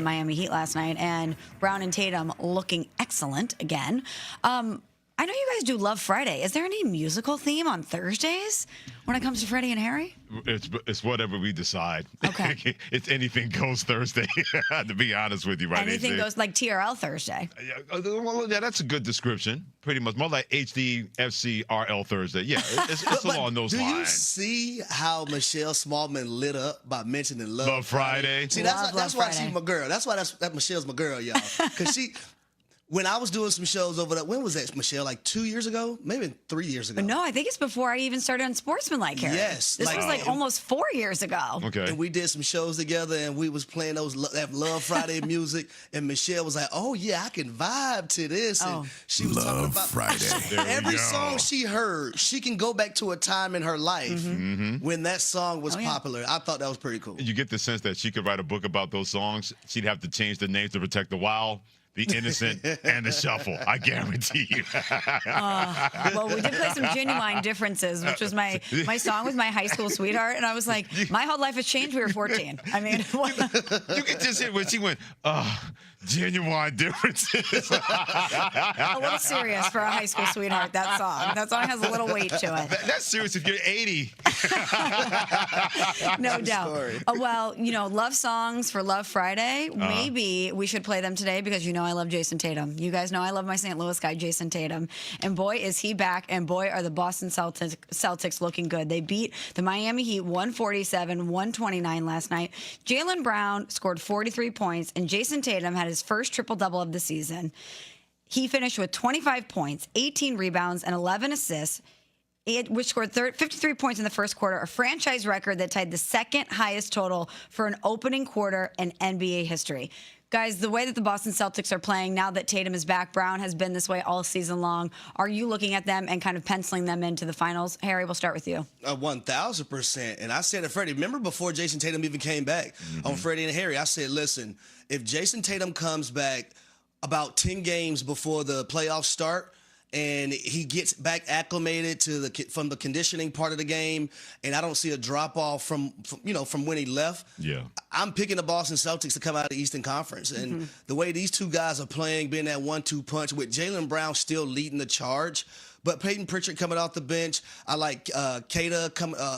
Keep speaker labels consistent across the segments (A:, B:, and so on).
A: Miami Heat last night, and Brown and Tatum looking excellent again. I know you guys do Love Friday. Is there any musical theme on Thursdays when it comes to Freddie and Harry?
B: It's whatever we decide.
A: Okay.
B: It's anything goes Thursday, to be honest with you, right?
A: Anything goes, like TRL Thursday.
B: Well, yeah, that's a good description. Pretty much more like HDFCRL Thursday. Yeah, it's along those lines.
C: Do you see how Michelle Smallman lit up by mentioning Love
B: Friday?
C: See, that's why she's my girl. That's why that Michelle's my girl, y'all. Because when I was doing some shows over there, when was that, Michelle? Like 2 years ago? Maybe 3 years ago.
A: No, I think it's before I even started on Sportsmanlike, Harry.
C: Yes.
A: This was like almost 4 years ago.
B: Okay.
C: And we did some shows together, and we was playing that Love Friday music, and Michelle was like, oh, yeah, I can vibe to this. And she was talking about
D: Friday.
C: Every song she heard, she can go back to a time in her life when that song was popular. I thought that was pretty cool.
B: You get the sense that she could write a book about those songs. She'd have to change the names to protect the wild, the innocent, and the shuffle. I guarantee you.
A: Well, we did play some Genuine Differences, which was my song with my high school sweetheart. And I was like, my whole life has changed. We were 14. I mean,
B: you can just hear when she went, Genuine Differences.
A: A little serious for a high school sweetheart, that song. That song has a little weight to it.
B: That's serious if you're 80.
A: No doubt. Well, love songs for Love Friday. Maybe we should play them today because I love Jason Tatum. You guys know I love my St. Louis guy, Jason Tatum. And boy, is he back. And boy, are the Boston Celtics looking good. They beat the Miami Heat 147-129 last night. Jaylen Brown scored 43 points, and Jason Tatum had his first triple-double of the season. He finished with 25 points, 18 rebounds, and 11 assists, which scored 53 points in the first quarter, a franchise record that tied the second highest total for an opening quarter in NBA history. Guys, the way that the Boston Celtics are playing now that Tatum is back, Brown has been this way all season long. Are you looking at them and kind of penciling them into the finals? Harry, we'll start with you.
C: 1,000%. And I said to Freddie, remember before Jason Tatum even came back on Freddie and Harry, I said, listen, if Jason Tatum comes back about 10 games before the playoffs start, and he gets back acclimated from the conditioning part of the game, and I don't see a drop off from when he left.
B: Yeah,
C: I'm picking the Boston Celtics to come out of the Eastern Conference, and the way these two guys are playing, being that 1-2 punch with Jaylen Brown still leading the charge. But Peyton Pritchard coming off the bench. I like Kata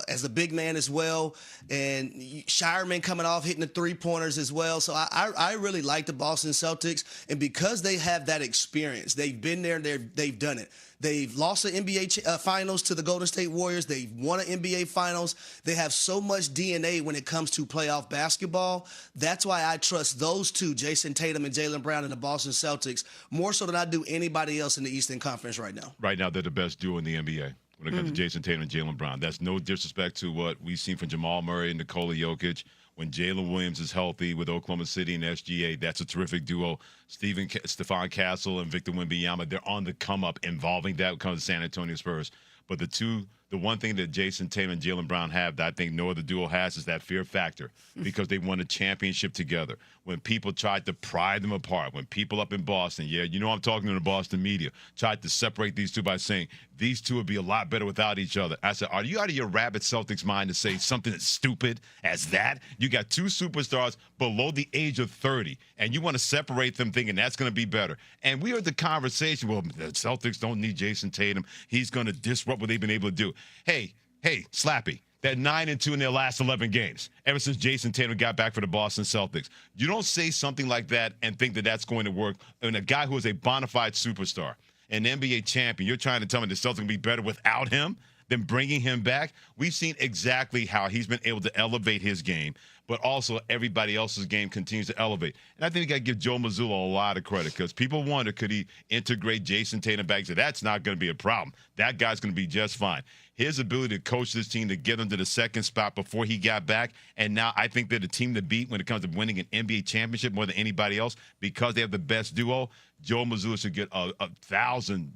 C: as a big man as well. And Shireman coming off, hitting the three-pointers as well. So I really like the Boston Celtics. And because they have that experience, they've been there, they've done it. They've lost the NBA Finals to the Golden State Warriors. They've won an NBA Finals. They have so much DNA when it comes to playoff basketball. That's why I trust those two, Jason Tatum and Jaylen Brown, and the Boston Celtics, more so than I do anybody else in the Eastern Conference right now.
B: Right now, they're the best duo in the NBA when it comes to Jason Tatum and Jaylen Brown. That's no disrespect to what we've seen from Jamal Murray and Nikola Jokic. When Jalen Williams is healthy with Oklahoma City and SGA, that's a terrific duo. Stephon Castle and Victor Wembanyama, they're on the come-up involving that comes to San Antonio Spurs. But the one thing that Jason Tatum and Jaylen Brown have that I think no other duo has is that fear factor because they won a championship together. When people tried to pry them apart, when people up in Boston, I'm talking to the Boston media, tried to separate these two by saying these two would be a lot better without each other. I said, are you out of your rabid Celtics mind to say something as stupid as that? You got two superstars below the age of 30, and you want to separate them thinking that's going to be better. And we heard the conversation, well, the Celtics don't need Jason Tatum. He's going to disrupt what they've been able to do. Hey, Slappy. They're 9-2 in their last 11 games ever since Jason Tatum got back for the Boston Celtics. You don't say something like that and think that that's going to work. And a guy who is a bona fide superstar, an NBA champion, you're trying to tell me the Celtics will be better without him than bringing him back? We've seen exactly how he's been able to elevate his game, but also everybody else's game continues to elevate. And I think we got to give Joe Mazzulla a lot of credit because people wonder, could he integrate Jason Tatum back? So that's not going to be a problem. That guy's going to be just fine. His ability to coach this team to get them to the second spot before he got back, and now I think they're the team to beat when it comes to winning an NBA championship more than anybody else because they have the best duo. Joe Mazzulla should get a thousand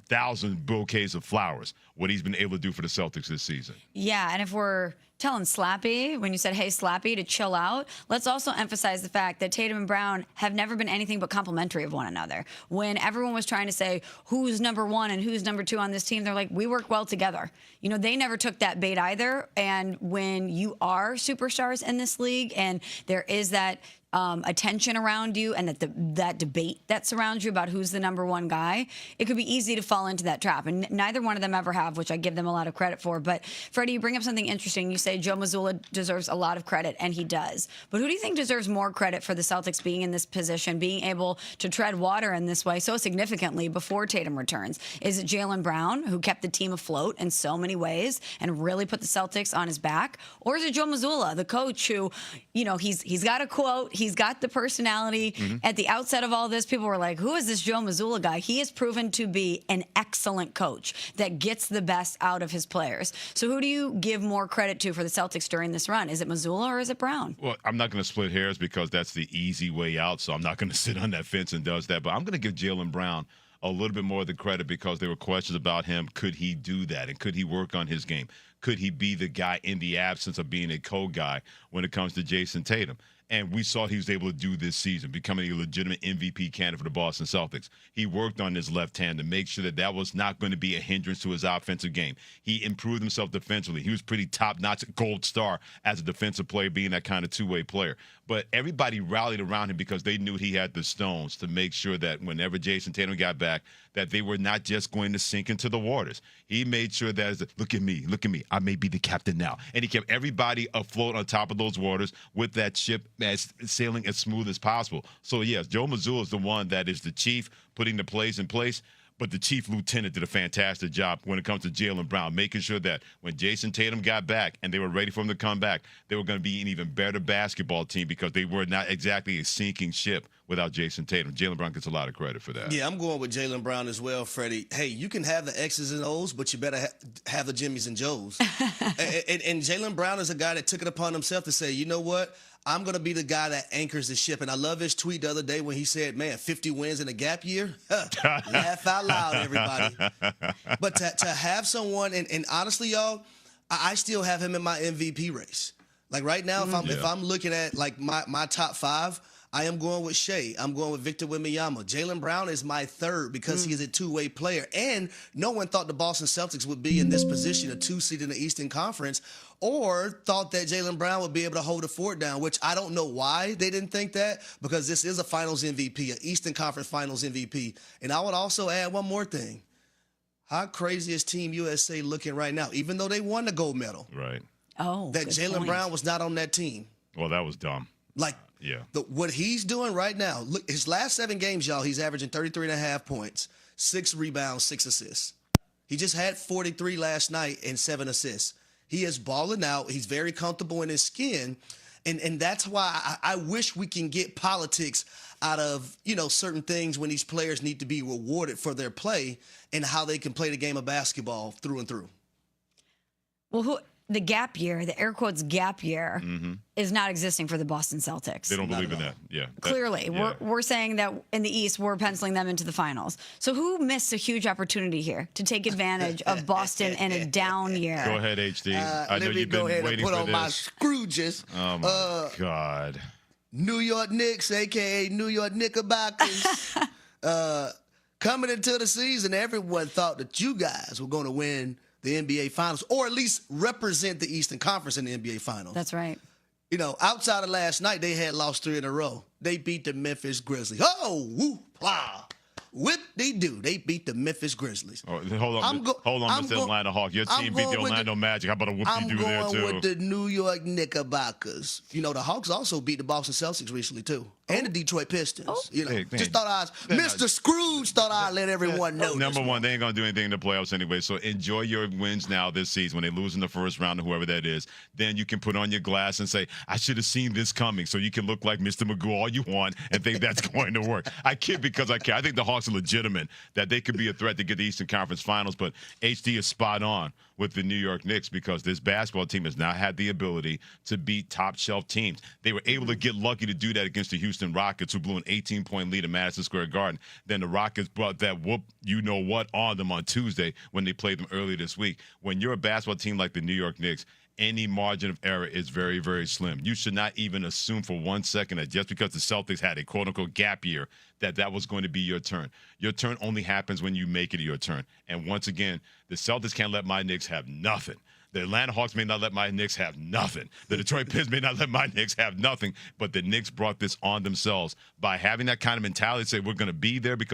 B: bouquets of flowers, what he's been able to do for the Celtics this season.
A: Yeah, and if we're telling Slappy, when you said, hey, Slappy, to chill out, let's also emphasize the fact that Tatum and Brown have never been anything but complimentary of one another. When everyone was trying to say who's number one and who's number two on this team, they're like, we work well together. They never took that bait either. And when you are superstars in this league and there is that attention around you and that debate that surrounds you about who's the number one guy, it could be easy to fall into that trap. And neither one of them ever have, which I give them a lot of credit for. But Freddie, you bring up something interesting. You say Joe Mazzulla deserves a lot of credit, and he does. But who do you think deserves more credit for the Celtics being in this position, being able to tread water in this way so significantly before Tatum returns? Is it Jaylen Brown, who kept the team afloat in so many ways and really put the Celtics on his back? Or is it Joe Mazzulla, the coach, who, he's got a quote, he's got the personality. At the outset of all this, people were like, who is this Joe Mazzulla guy? He has proven to be an excellent coach that gets the best out of his players. So who do you give more credit to for the Celtics during this run? Is it Mazzulla or is it Brown?
B: Well, I'm not going to split hairs because that's the easy way out, so I'm not going to sit on that fence and does that. But I'm going to give Jaylen Brown a little bit more of the credit because there were questions about him. Could he do that? And could he work on his game? Could he be the guy in the absence of being a co-guy when it comes to Jayson Tatum? And we saw he was able to do this season, becoming a legitimate MVP candidate for the Boston Celtics. He worked on his left hand to make sure that that was not going to be a hindrance to his offensive game. He improved himself defensively. He was pretty top-notch, gold star as a defensive player, being that kind of two-way player. But everybody rallied around him because they knew he had the stones to make sure that whenever Jayson Tatum got back, that they were not just going to sink into the waters. He made sure that, look at me, I may be the captain now. And he kept everybody afloat on top of those waters with that ship as sailing as smooth as possible. So, yes, Joe Mazzulla is the one that is the chief, putting the plays in place. But the chief lieutenant did a fantastic job when it comes to Jaylen Brown, making sure that when Jayson Tatum got back and they were ready for him to come back, they were going to be an even better basketball team because they were not exactly a sinking ship without Jayson Tatum. Jaylen Brown gets a lot of credit for that.
C: Yeah, I'm going with Jaylen Brown as well, Freddie. Hey, you can have the X's and O's, but you better have the Jimmys and Joes. and Jaylen Brown is a guy that took it upon himself to say, you know what? I'm going to be the guy that anchors the ship. And I love his tweet the other day when he said, man, 50 wins in a gap year? Laugh out loud, everybody. But to have someone, and honestly, y'all, I still have him in my MVP race. Like right now, if I'm looking at like my top five, I am going with Shea. I'm going with Victor Wembanyama. Jaylen Brown is my third because he is a two-way player. And no one thought the Boston Celtics would be in this position, a 2 seed in the Eastern Conference, or thought that Jaylen Brown would be able to hold the fort down, which I don't know why they didn't think that, because this is a Finals MVP, an Eastern Conference Finals MVP. And I would also add one more thing. How crazy is Team USA looking right now, even though they won the gold medal?
B: Right.
A: Oh,
C: that Jaylen Brown was not on that team.
B: Well, that was dumb.
C: Like,
B: yeah.
C: What he's doing right now, look, his last 7 games, y'all, he's averaging 33.5 points, 6 rebounds, 6 assists. He just had 43 last night and 7 assists. He is balling out. He's very comfortable in his skin. And that's why I wish we can get politics out of, certain things when these players need to be rewarded for their play and how they can play the game of basketball through and through.
A: Well, the gap year, the air quotes gap year, is not existing for the Boston Celtics.
B: They don't believe in that. Yeah.
A: Clearly. We're saying that in the East, we're penciling them into the finals. So who missed a huge opportunity here to take advantage of Boston in a down year?
B: Go ahead, HD. I know you've been waiting for this. Let me go ahead and
C: put on my Scrooges.
B: Oh, my God.
C: New York Knicks, a.k.a. New York Knickerbockers. Coming into the season, everyone thought that you guys were going to win the NBA Finals, or at least represent the Eastern Conference in the NBA Finals.
A: That's right.
C: Outside of last night, they had lost 3 in a row. They beat the Memphis Grizzlies. Oh, whoop, blah. Whip-de-doo. They beat the Memphis Grizzlies.
B: Oh, hold on, Mr. Atlanta Hawk. Your team beat the Orlando Magic. How about a whoop-de-doo there, too?
C: I'm going with the New York Knickerbockers. The Hawks also beat the Boston Celtics recently, too. And the Detroit Pistons. Just thought Mr. Scrooge thought I'd let everyone know.
B: Number one, they ain't going to do anything in the playoffs anyway, so enjoy your wins now this season. When they lose in the first round to whoever that is, then you can put on your glass and say, I should have seen this coming, so you can look like Mr. Magoo all you want and think that's going to work. I kid because I care. I think the Hawks are legitimate, that they could be a threat to get the Eastern Conference Finals, but HD is spot on with the New York Knicks because this basketball team has not had the ability to beat top-shelf teams. They were able to get lucky to do that against the Houston Rockets, who blew an 18-point lead in Madison Square Garden. Then the Rockets brought that whoop-you-know-what on them on Tuesday when they played them earlier this week. When you're a basketball team like the New York Knicks, any margin of error is very, very slim. You should not even assume for 1 second that just because the Celtics had a quote-unquote gap year, that was going to be your turn. Your turn only happens when you make it your turn. And once again, the Celtics can't let my Knicks have nothing. The Atlanta Hawks may not let my Knicks have nothing. The Detroit Pistons may not let my Knicks have nothing. But the Knicks brought this on themselves by having that kind of mentality, say we're going to be there because